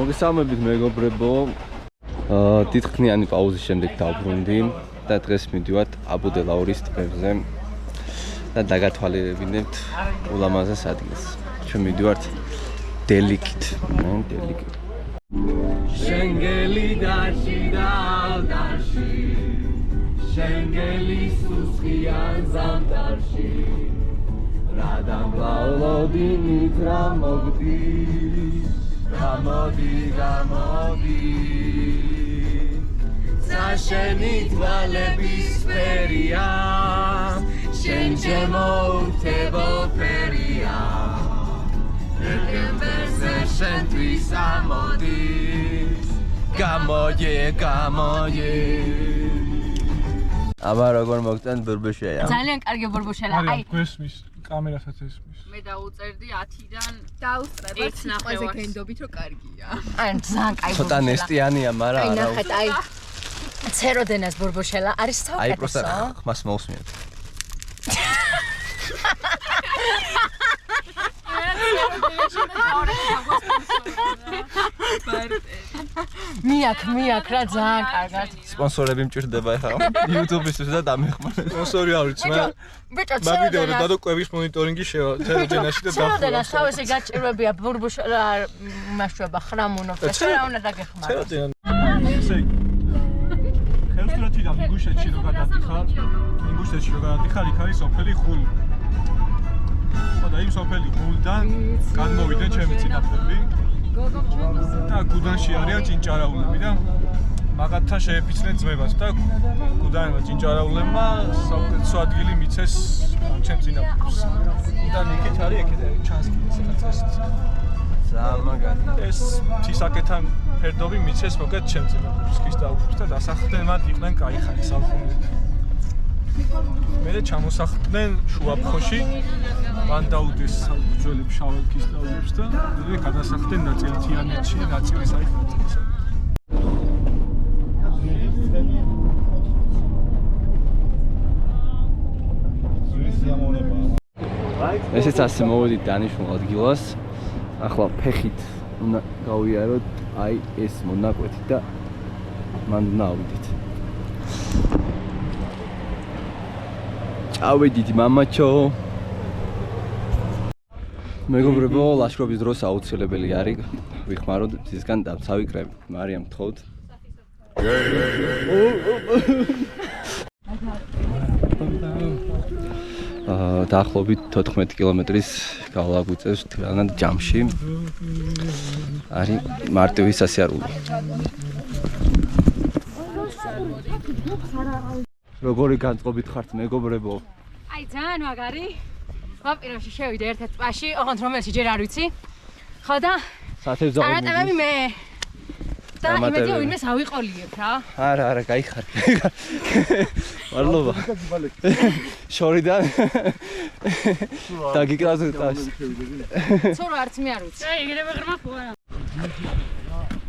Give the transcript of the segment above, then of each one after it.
მოგესალმებით მეგობრებო. დიდხნიანი პაუზის შემდეგ დავბრუნდი და დღეს მივდივართ აბუდელაურის ტბებზე და დაგათვალიერებინებთ ულამაზეს ადგილს. ჩვენ მივდივართ დელიკით. შენგელი დაში და ალდარში შენგელი სუსხიან ზამთარში რა დამკლავლოდინით რა მოგდის გამოდი საშენი თვალების ფერია შენ ჩემო უთებო ფერია დეკემბერზე შენთვის ამოდის გამოდი აბა როგორ მოგწონთ ბურბუშელა ძალიან კარგი ბურბუშელა აი გვესმის კამერასაც ესმის მე დაუწერდი 10-დან დაუსწრებთ სიტყვაზე გენდობით რომ კარგია აი ძალიან კაი ცოტა ნესტიანია მაგრამ აი ნახეთ აი ცეროდენას ბურბუშელა არის საუკეთესო აი პროსტა ხმას მოусმიათ მიაქ რა ძალიან კარგად სპონსორები მჭირდება ახლა YouTube-ისთვის და დამეხმარება სპონსორი არ ვიცი ბიჭო მაგიდეო დადო კვების მონიტორინგი ცეროდენაში და დახურა ცეროდენას თავისი გაჭირვებია ბურბუშელა მასშტაბა ხრამუნობს და რა უნდა დაგეხმარო ცეროდენა ხელსურათიდან ინგუშეთში რო გადადიხარ იქ არის სოფელი ხული და იმ სოფელი ხულიდან გადმოვიდნენ ჩემი წინაპრები და გუდანში არიან ჭინჭარაულები და მაგათთან შეეფიცნენ ძმებას და გუდანმა ჭინჭარაულებმა საუკეთესო ადგილი მიცეს ჩემ წინაპრებს და იქით არის ეკეთე ჩანსკი ძალიან მაგარი ეს თისაკეთან ფერდობი მიცეს მოკეთ ჩემ წინაპრებს ქრისტაულებს და დასახლდნენ მათ იყვნენ კაიხანი სალხუნები მე ჩამოსახლდნენ შუაფხოში მან დაუდეს ძველებს შავ ქრისტაულებს და მე გადასახლდნენ ნაწილთიანეთში ნაწილი საერთოდ ესეც ასე მოვედით დანიშნულ ადგილას ახლა ფეხით უნდა გავიაროთ აი ეს მონაკვეთი და მან ნავიდით წავედით მამაჩო მეგობრებო ლაშქრობის დროს აუცილებელი არის ვიხმაროთ მზისგან დავცავი კრემი მარიამ გთხოვთ დაახლოებით 14 კილომეტრის გავლა გვიწევს თლიანად ჯამში არის მარტივი სასიარულო როგორი განწყობით ხართ მეგობრებო აი ძალიან მაგარი ვამპიროში შევიდე ერთ-ერთ ტბაში ოღონდ რომელში ჯერ არ ვიცი ხო და საათებს დაყოლმე არატევები მე და იმედია ვინმეს ავიყოლიებ რა არა გაიხარე მადლობა შორიდან დაგიკრავს ტას ცურო არც მე არ ვიცი აი იგივე ღრმა ხო არა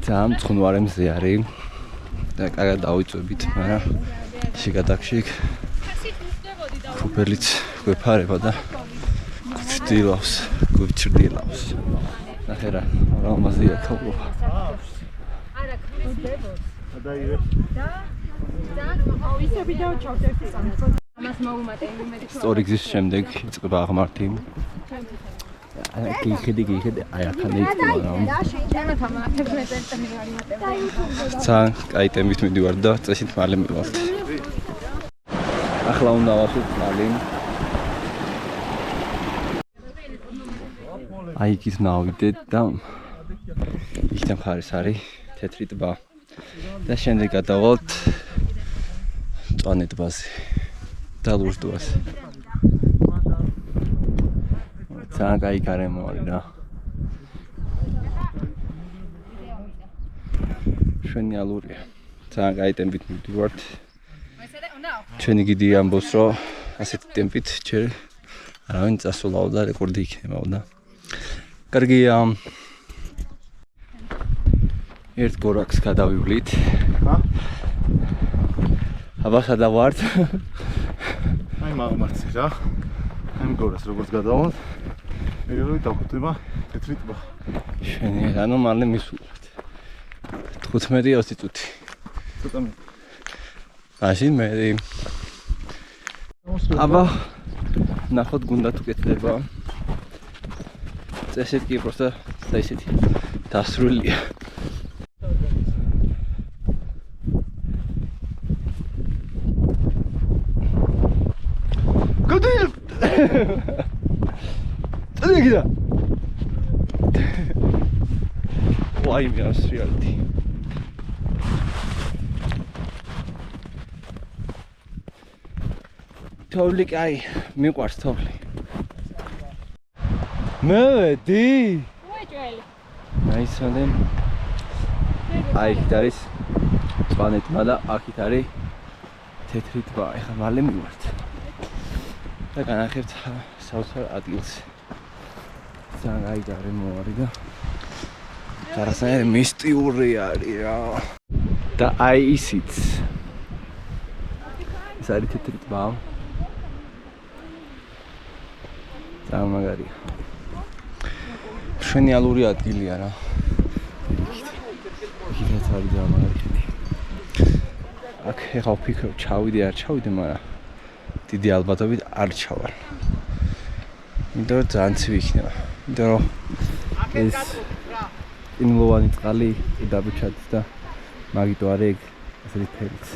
ძალიან ცხუნვარე მზე არის და კარგად დავიწვევით მაგრამ შიგადაგში კუპელიც გვეფარება და გვჩრდილავს ნახე რა ამაზია ქაულობა არა ქრისტებოს დაივე და ისე ვიდეო ჩავწერთ ამას მოუმატე იმედი სტორი გზის შემდეგ იწყება აღმართი გიხედი აი აქამდე იწყება ძალიან კაი ტემპით მივდივარ და წესით მალე მივვალთ ახლა უნდა ვასვით მალე აი იქით ნავიდეთ და იქიდან მხარეს არის თეთრი ტბა და შემდეგ გადავალთ მწვანე ტბაზე და ლურჯ ტბაზე ძალიან კაი გარემო არის რა შვენიალურია ძალიან კაი ტემპით მივდივართ ჩვენი გიდი ამბობს რომ ასეთი ტემპით ჯერ არავინ წასულაო და რეკორდი იქნებაო და კარგია ერთ გორაკს გადავივლით აბა სადა ვართ აი მაგმარცი რა აი მგორას როგორც გადავალთ ეგრევე დავხვდება თეთრი ტბა შენი ანუ მალე მისულობთ 15-20 წუთი. ცოტა მაშინ მე აბა ნახოთ გუნდა თუ კეთდება. წესით კი просто წესით დასრულია. გოდილ! წეგიდა. ვაი მე ასრიალდი. თოვლი კაი, მიყვარს თოვლი. მე ვედი. უეჭველი. აისანე. აი იქ არის პლანეტმა და აქ არის თეთრი ტბა. ეხლა მალე მივართ. და განახებთ საოცარ ადგილს. ძალიან გაიგარე მოარი და რაღაცნაირი მისტიური არის რა. და აი ისიც. ეს არის თეთრი ტბა. ძალიან მაგარია. შენიალური ადგილია რა. იქით არის ძალიან მაგარი. აქ ეხლა ვფიქრობ ჩავიდე არ ჩავიდე, მაგრამ დიდი ალბათობით არ ჩავარ. იმიტომ რომ ძალიან ცივი იქნება. იმიტომ რომ ეს ინლოვანი წყალი დაბეჭდის და მაგიტო არის ეგ ასეთი ფერიც.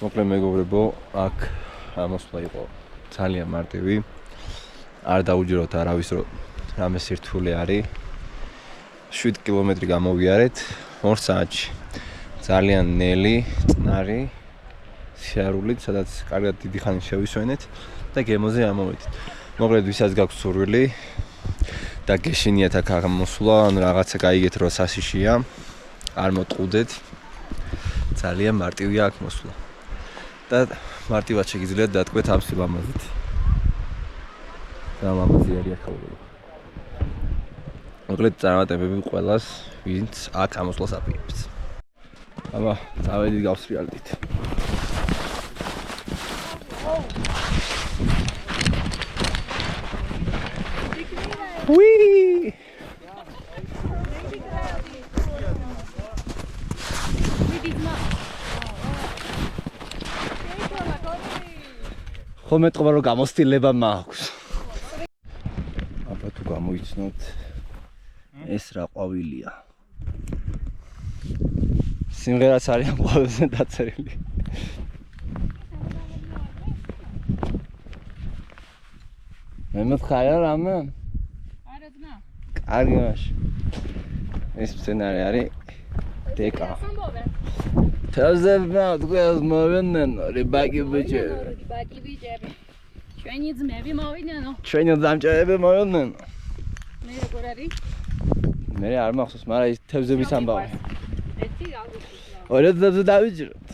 მოკლედ მეგობრებო, აქ ამოსვლა იყო ძალიან მარტივი. არ დაუჯეროთ არავის რომ რამე სირთულე არის. 7 კილომეტრი გამოვიარეთ 2 საათში. ძალიან ნელი, წნარი სიარულით, სადაც კარგად დიდი ხანი შევისვენეთ და გემოზე ამოვედით. მოკლედ ვისაც გაქვთ სურვილი და გეშინიათ აქ აღმოსვლა, ან რაღაცა გაიგეთ რომ სასიშია, არ მოტყუდეთ. ძალიან მარტივია აქ მოსვლა. და მარტივად შეგიძლიათ დატყვეთ ამ სილამაზით. და ლამაზი არის ახალგაზრდა. მოკლედ წარმატებები ყველას, ვინც აქ ამოსვლას აპირებთ. აბა, წავედით გავსრიალდით. Wee! ხომ მეტყობა რომ გამოსტილება მაქვს. აბა თუ გამოიცნოთ ეს რა ყვავილია. სიმღერაც არის ამ ყვავილზე დაწერილი. მე მითხარა რამე? არა ძმა. კარგი მაშინ. ეს სცენარი არის დეკა. თევზებმა თქვენს მოვედნენ რიბაკი ბიჭები. რიბაკი ბიჭები. ჩვენი ძმები მოვიდნენო. ჩვენი დამჭერები მოვედნენ. მე როგორ არის? მე არ მახსოვს, მაგრამ ის თევზების ამბავი. ერთი გავუშვით. ორი თევზი დავიჭიროთ.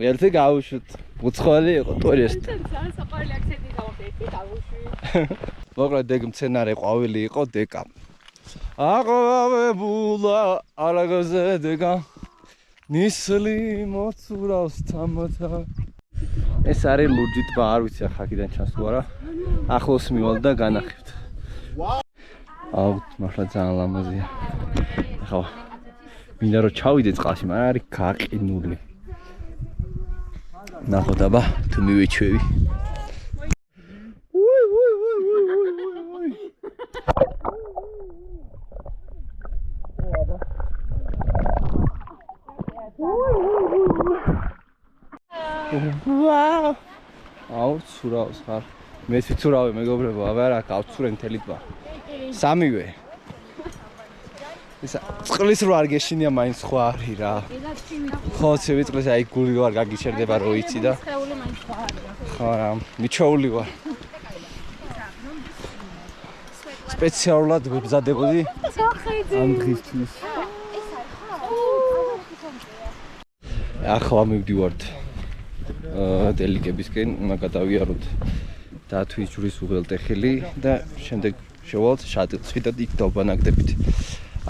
ერთი გავუშვით. უცხოელი იყო ტურისტი. ძალიან საყვარელი აქცენტი გამოვიდა, ერთი გავუშვით. მოკლედ ეგ მცენარე ყვავილი იყო დეკა. აყვავებულა არაგოზე დეკა. ნისლი მოცურავს თამათა. ეს არის ლურჯი ტბა, არ ვიცი ახლა აქედან ჩანს თუ არა. ახლოს მივალ და განახებთ. აუ, მართლა ძალიან ლამაზია. ახლა მინდა რომ ჩავიდე წყალში, მაგრამ არის გაყინული. ნახოთ აბა თუ მივეჩვევი. ვაუ! აუ, ცურავს ხარ. მეც ვიცურავე მეგობრებო, აბა რა გავცურე მთელი ტბა. სამივე. ისა წყლის რო არ გეშინია მაინც ხო არის რა. ხო, ცივი წყლის აი გული ვარ გაგიჩერდება რო იცი და. ხეული მაინც ხო არის. ხო რა, მიჩოული ვარ. სპეციალურად ვებზადებოდი ამ დღისთვის. ახლა მივდივართ დელიკებისკენ, უნდა გადავიაროთ დათვის ჯვრის უღელტეხილი და შემდეგ შევალთ შატილში და იქ დავბანაკდებით.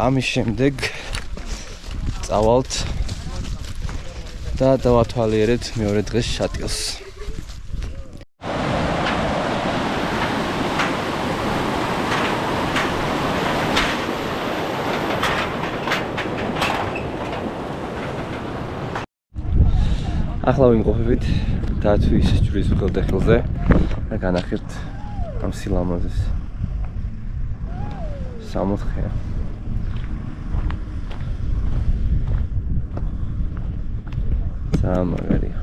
ამის შემდეგ წავალთ და დავათვალიერეთ მეორე დღეს შატილს. ახლა ვიმყოფებით დათვის ჯვრის ხელდეხილზე და განახერთ ამ სილამაზეს. 60-ხეა. სამაგარია.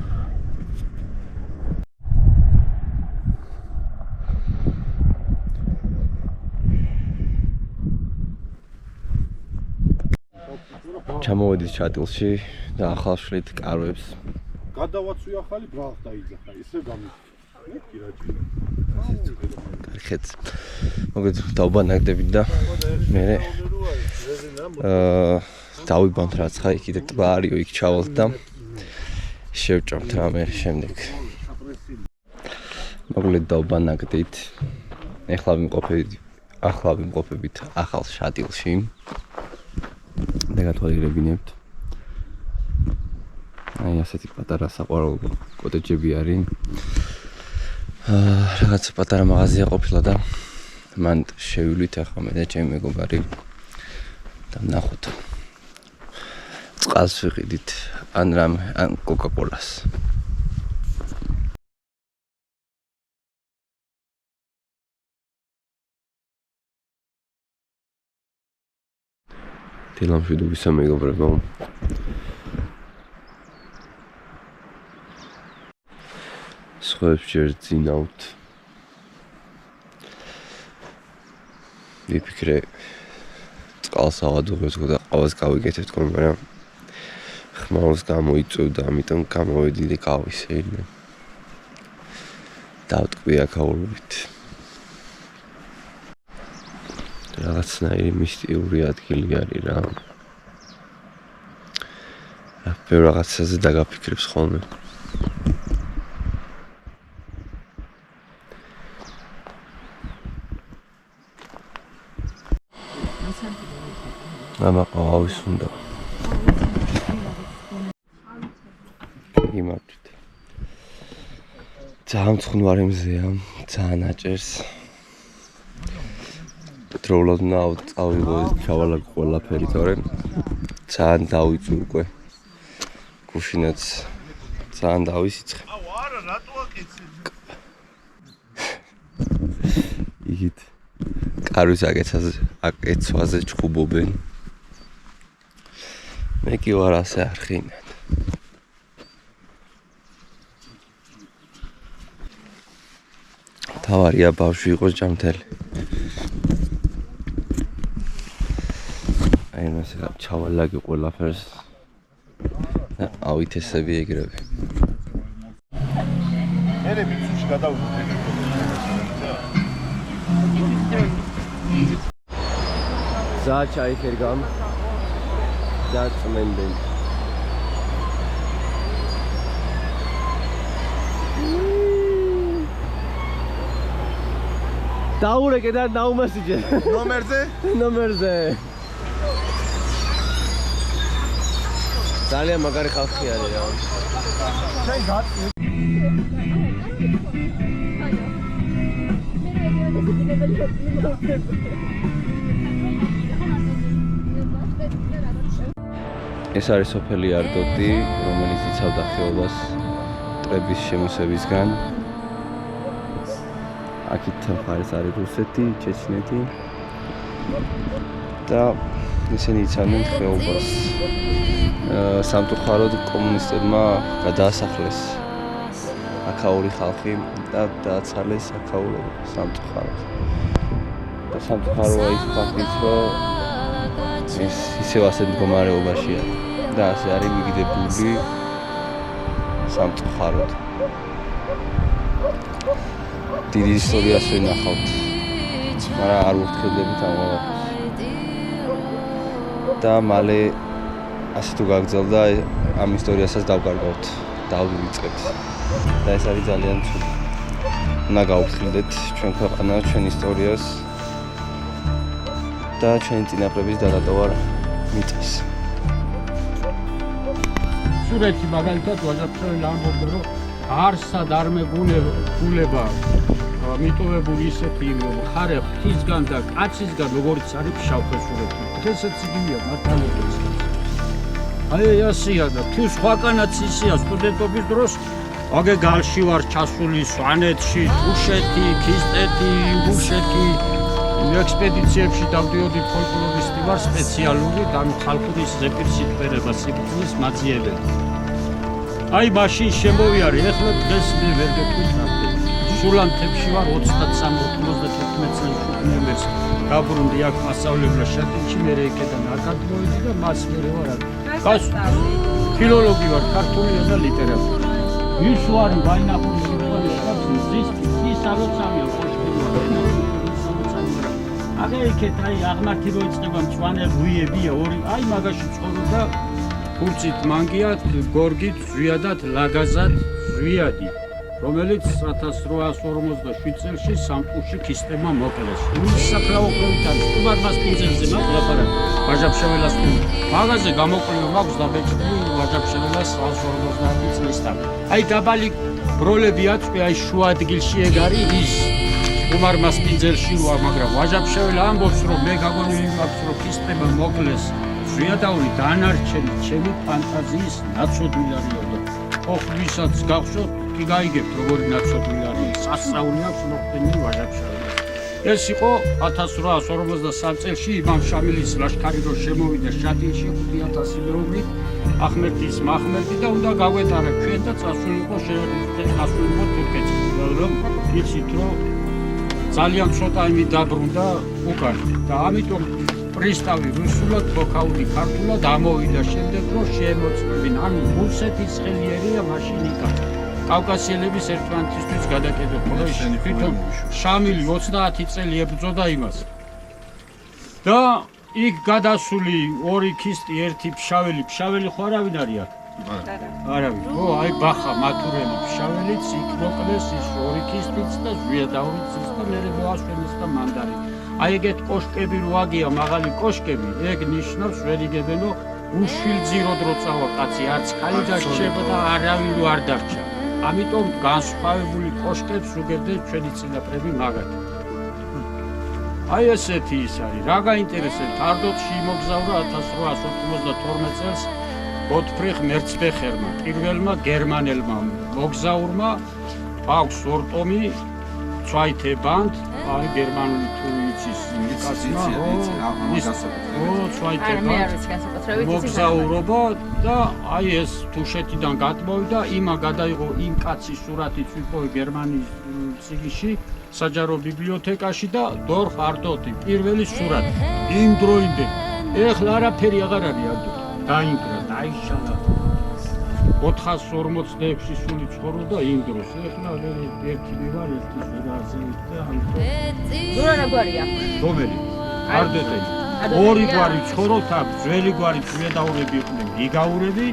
ჩამოვედით ჩატილში და ახლა ვშლით კარვებს. გადავაცვი ახალი ბრალს დაიძახა, ისე გამი. კარგეთ. მოგეთ დავბანაკდებით და მე დავიბანთ რაც ხა იქით ტბა არისო იქ ჩავალთ და შევჭამთ რამე შემდეგ. მოგეთ დავბანაკდით. ახლა ვიმყოფებით ახალ შატილში. და გათვალიერებინებთ. აი ასეთი პატარა საყვარელო კოტეჯები არის. რაღაც პატარა მაღაზია ყოფილა და მან შევივლით ახლა მე და ჩემი მეგობარი და ნახოთ. წყალს ვიყიდით ან კოკა-კოლას. დილამშვიდობის მეგობრებო. სხვებს ჯერ ძინავთ. ვიფიქრე წყალს ავადუღებს და ყავას გავიკეთებ თქო, მაგრამ ხმაურს გამოიწვევდა, ამიტომ გამოვედი და გავისეირნე. დავტყვი აქაურობით. რაღაცნაირი მისტიური ადგილი არის რა. ბევრ რაღაცაზე დაგაფიქრებს ხოლმე. ამა ყავის უნდა. იმართვით. ძალიან მწუნვარი მზეა, ძალიან აჭერს. დროულად წავიღო ჩავალაგ ყველაფერი, თორემ ძალიან დავიწვი უკვე. გუშინაც ძალიან დავისიცხე. აუ არა, რატო აკეცე? იგით კარვის აკეცვაზე ჩხუბობენ. მე კი ვარ ასე არხინად. თავარია ბავშვი იყოს ჯამთელი. აი მასე ჩავალაგე ყველაფერს და ავითესები ეგრევე. მე მიწუში გადავიდე. ზა ჩაიქერგამ და წმენდენ. დაურეკე და დაუმასიჯე. ნომერზე. ძალიან მაგარი ხალხი არის რა. შენ გაწი. ეს არის სოფელი არდოტი, რომელიც იცავდა ხეობას ტრების შემოსევისგან. აქეთ მხარეს არის რუსეთი, ჩეჩნეთი და ისინი იცავდნენ ხეობას. სამწუხაროდ კომუნისტებმა გადაასახლეს აქაური ხალხი და დააცალეს აქაურობა სამწუხაროდ. და სამწუხაროა ის ფაქტიც, რომ ეს ისევ ასე მდგომარეობაშია და ასე არის მიგდებული სამწუხაროდ. დიდი ისტორიას ვინახავთ, მაგრამ არ ვფრთხილდებით ამ ყველაფერს. და მალე ასე თუ გაგრძელდა, ამ ისტორიასაც დავკარგავთ, დავივიწყებთ. და ეს არის ძალიან ცუდი. უნდა გავფრთხილდეთ ჩვენ ქვეყანა, ჩვენ ისტორიას და ჩვენი წინაპრების დადატოვა მიწას. სურეთი მაგალითად ვაჟაფშეველი ამბობდა, რომ არსად არ მეგულება მიტოვებული ისეთი მხარე ღვთისგან და კაცისგან, როგორც არის ფშავ-ხევსურეთი. დღესაც იგივეა მართალია. აი ასია და თუ სხვაკანაც ისია სტუდენტობის დროს აგე გალში ვარ ჩასული სვანეთში, თუშეთი, ქისტეთი, ინგუშეთი ექსპედიციებში დავდიოდი ფოლკლორისტი ვარ სპეციალური და ხალხური ზეპირსიტყვერება სიბრძნის მაძიებელი. აი მაშინ შემოვიარე, ეხლა დღეს მე ვერ გეტყვით. სულანთებში ვარ 23-91 წელს უნივერსიტეტში. გაბრუნდი აქ მასწავლებლად შატილში, მე იქიდან არ გადმოვიდი და მას მერე ვარ აქ. ფილოლოგი ვარ, ქართული ენა ლიტერატურა. ის ვარ ვაინახული სიტყვაში, ის ალოცავია ხოშტილი. აგე იქეთ აი აღმართი რო იწყება მწვანე ღვიებია ორი, აი მაგაში ცხოვრობდა ფურცით მანგია, გორგით, ზვიადად, ლაგაზად, ზვიადი. რომელიც 1847 წელს სამყურში ქისტემა მოკლეს. ის საფლავო ქვევით არის, სტუმარმასპინძელზე მაყლაპარაკ, ვაჟაბშეველას მაღაზე გამოკლება მაქვს დაბეჭდილი ვაჟაბშეველას 150 წლისთან. აი დაბალი ბროლები აწყვი, აი შუა ადგილში ეგ არის ის სტუმარმასპინძელში ვარ, მაგრამ ვაჟაბშეველა ამბობს, რომ მე გაგონილი მაქვს, რომ ქისტემა მოკლეს. ზვიადაური დანარჩენი ჩემი ფანტაზიის ნაცოდვილი არისო და ოხლისაც გახსოვთ გაიგებთ როგორი ნაცოდვილი არის სასწაული აქვს მოხდენი ვაჟაბშეველას. ეს იყო 1853 წელში იმამ შამილის ლაშქარი რო შემოვიდა შატილში 5000 მეუღლით ახმერტის მახმერტი და უნდა გავეტარა ჩვენ და წასულიყო შეასრულიყო თურქეთში. რომ იცით რომ ძალიან ცოტა იმი დაბრუნდა უკან და ამიტომ პრისტავი რუსულად, ბოქაური ქართულად ამოვიდა შემდეგ რომ შეემოწმებინ. ანუ რუსეთის ხელიერია მაშინ იქა. კავკასიელების ერთმანეთისთვის გადაკეთებული. თვითონ შამილი 30 წელი ებრძოდა იმას. და იქ გადასული ორი ქისტი, ერთი ფშაველი ხო არავინ არის აქ? არავინ. ო, აი ბახა მათურელი ფშაველიც იქ მოკლეს ის ორი ქისტიც და ზვიადაურიც და მერე მოასვენეს და მანდარი. აი ეგეთ კოშკები რო აგია, მაღალი კოშკები, ეგ ნიშნავს ვერ იგებენო უშვილძიროდ რო წავა კაცი, არც ხალი დარჩება და არავინ არ დარჩა. ამიტომ განსხვავებული კოშკებს უგებდნენ ჩვენი წინაპრები მაგათ. აი ესეთი ის არის. რა გაინტერესებთ? არდოტში იმოგზაურა 1892 წელს გოტფრიხ მერცბეხერმა, პირველმა გერმანელმა მოგზაურმა, აქვს ორტომი Zweite Band, აი გერმანული თუ იცის კაცმა, Zweite Band. მოგზაურობა და აი ეს თუშეთიდან გადმოვიდა, იმა გადაიღო იმ კაცის სურათიც ვიპოვე გერმანიის ციგში, საჯარო ბიბლიოთეკაში და დორფ არტოტი, პირველი სურათი. იმ დროინდე. ეხლა არაფერი აღარ არის არტოტი. დაინგრა, დაიშალა. 446 სული ცხოვრობდა იმ დროს. ეხლა ერთი ვარ, ერთი ზურაზი და ამიტომ. ზურა რაგვარია? რომელი? არდოტელი. ორი გვარი ცხოვრობთ აქ, ძველი გვარი ზვიადაურები იყვნენ, გიგაურები,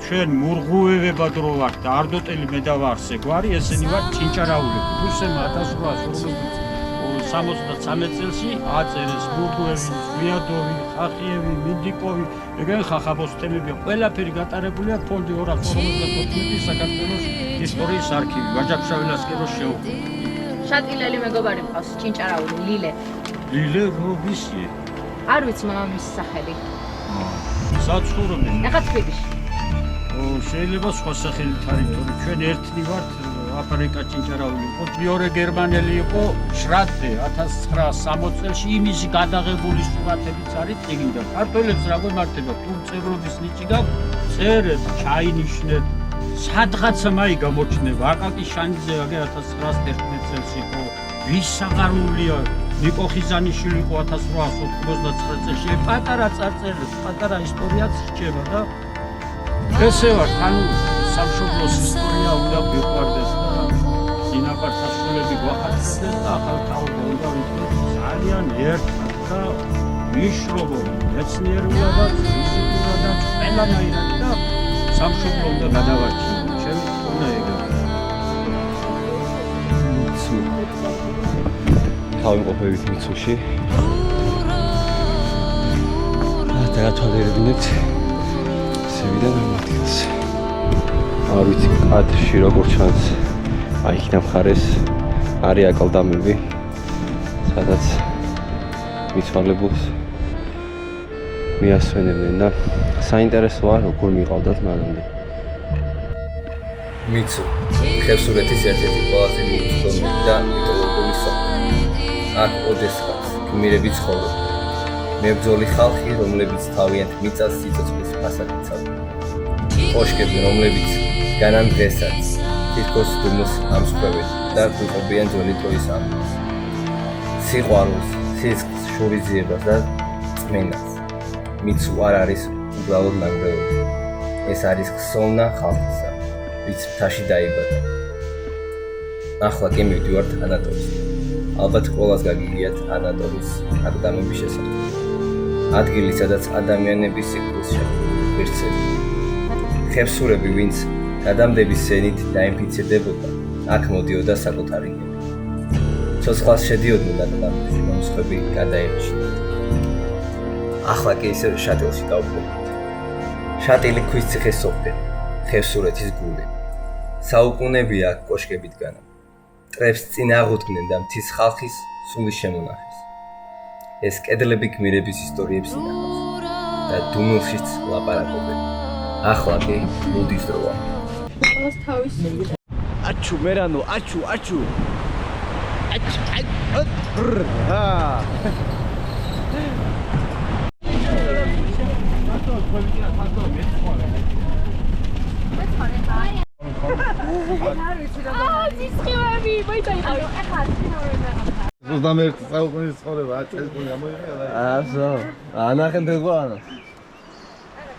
ჩვენ მურღუევებად რო ვართ და არდოტელი მე და ვარსე გვარი, ესენი ვართ ჩინჭარაულები. რუსებმა 1863 წელსი აწერეს მურღუევი, ზვიადოვი, ხახიევი, მინდიკოვი, ეგენ ხახაბოსთელები, ყველაფერი გატარებულია ფონდი 254 საქართველოს ისტორიის არქივი, ვაჟაბშეველასკენ რო შეუყვება. შატილელი მეგობარი მყავს, ჩინჭარაული, ლილე. ლილე რობისი? არ ვიცი მამამისის სახელი. საცხოვრებელი. ეხლა თბილისში. შეიძლება სხვა სახელით არის, თორემ ჩვენ ერთნი ვართ აფრიკა ჩინჭარაული იყო. მეორე გერმანელი იყო შრატე 1960 წელში იმისი გადაღებული სურათებიც არის წიგნიდან. ქართველებს რა გვემართება, თუ მწერლობის ნიჭი გაქვს, წერეთ, ჩაინიშნეთ. სადღაცა მაი გამოჩნდება. აკაკი შანიძე 1911 წელს იყო. ვის საღარულია? ნიკო ხიზანიშვილი იყო 1899 წელში. პატარა წარწერებს, პატარა ისტორიაც რჩება და ესე ვარ, ანუ სამშობლოს ისტორია უნდა ვიყვარდეს და წინაპარ სასულები გვახარჯებდეს და ახალ თაობა უნდა ვიქნოთ ძალიან ერთად და მიშრობოდ, მეცნიერულადაც, ფიზიკურადაც, ყველანაირად და სამშობლო უნდა გადავარჩინოთ, ჩემი უნდა ეგაა. თავიმყოფებით მიცუში. დაათვალიერებინეთ სევიდან ამოდგეს. არ ვიცი კადრში როგორ ჩანს. აი იქ მხარეს არის აკლდამები, სადაც მიცვალებულს მიასვენებდნენ და საინტერესოა როგორ მიყავდათ მანამდე. მიცუ ხევსურეთის ერთ-ერთი ყველაზე მიუწვდომელი და მიტოლოგიური სოფელი. აქ ოდესღაც გმირები ცხოვრობდნენ. მებრძოლი ხალხი, რომლებიც თავიანთ მიწას სიცოცხლის ფასად იცავდნენ. კოშკები, რომლებიც განან დღესაც თითქოს დუმს ამსხვევენ და გვიყვებიან ძველი დროის ამბებს. სიყვარულს, სისხლს, შურისძიებას და წმენდას. მიცუ არ არის უბრალოდ ნანგრევები. ეს არის ხსოვნა ხალხისა, ვინც მთაში დაიბადა. ახლა კი მივდივართ ანატოლისთან. ალბათ ყველას გაგიგიათ ანატოლის აკლდამების შესახებ. ადგილი, სადაც ადამიანების სიკვდილს შეხვდნენ ღირსები. ხევსურები, ვინც გადამდების სენით დაინფიცირდებოდა, აქ მოდიოდა საკუთარი გემით. ცოცხლას შედიოდნენ აკლდამებში, მომსხვები გადაენიშნათ. ახლა კი ისევ შატილში დავბრუნდით. შატილი ქვის ციხეს სოფელი, ხევსურეთის გული. საუკუნეებია აქ კოშკები დგანა. მტრებს წინ აღუდგნენ და მთის ხალხის სულის შემონახეს. ეს კედლები გმირების ისტორიებს ინახავს და დუმილშიც ლაპარაკობენ. ახლა კი ლუდის დროა. აჩუ მერანო, აჩუ. ზუსტამერტ საუკუნის ცხოვრება წელს გამოიყენა. ასო, ანახენ თეგვანა.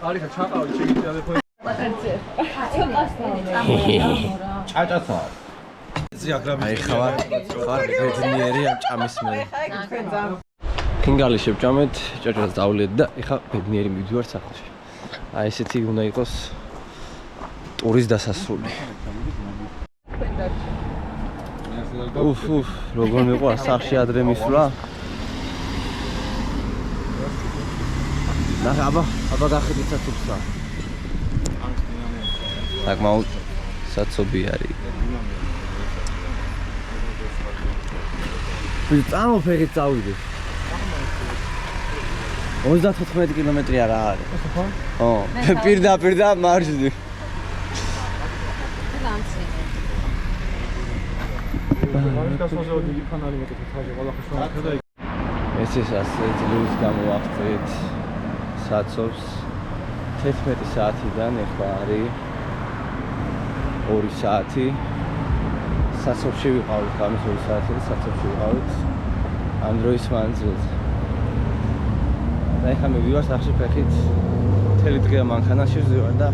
არიქა ჩაყავი ჩიგიტი ალეფო. ჭაჭაცა. აი ხარ ბედნიერი ამ ჭამის მე. ფინგალი შევჭამეთ, ჭაჭას დავლეთ და ეხა ბედნიერი მივდივართ სახლში. აი ესეთი უნდა იყოს ტურის დასასრული. როგორ მიყვარს სახში ადრე მისვლა. ნახე აბა გახედით სათუბსა. საკმაოდ საცობი არის. წამოფეხით წავიდე. 34 კილომეტრი არა არის. ხო, პირდაპირ და მარჯვნივ. ეს ასე ძლივს გამოახცეთ საცობს 11 საათიდან ახლა არის 2 საათი. საცობში ვიყავით, გამის 2 საათი საცობში ვიყავით ამ დროის მანძილზე. და ახლა მივიდივარ სახში ფეხით. მთელი დღე მანქანაში ვზივარ და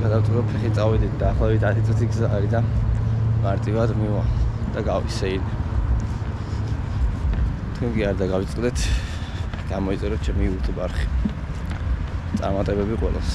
გადავწყვეტ ფეხით წავედით და ახლა 10 წუთი გზა არის და მარტივად მივა და გავისეილ. თქვენ არ დაგავიწყდეთ, გამოიწეროთ ჩემი YouTube არხი. წარმატებები ყველას.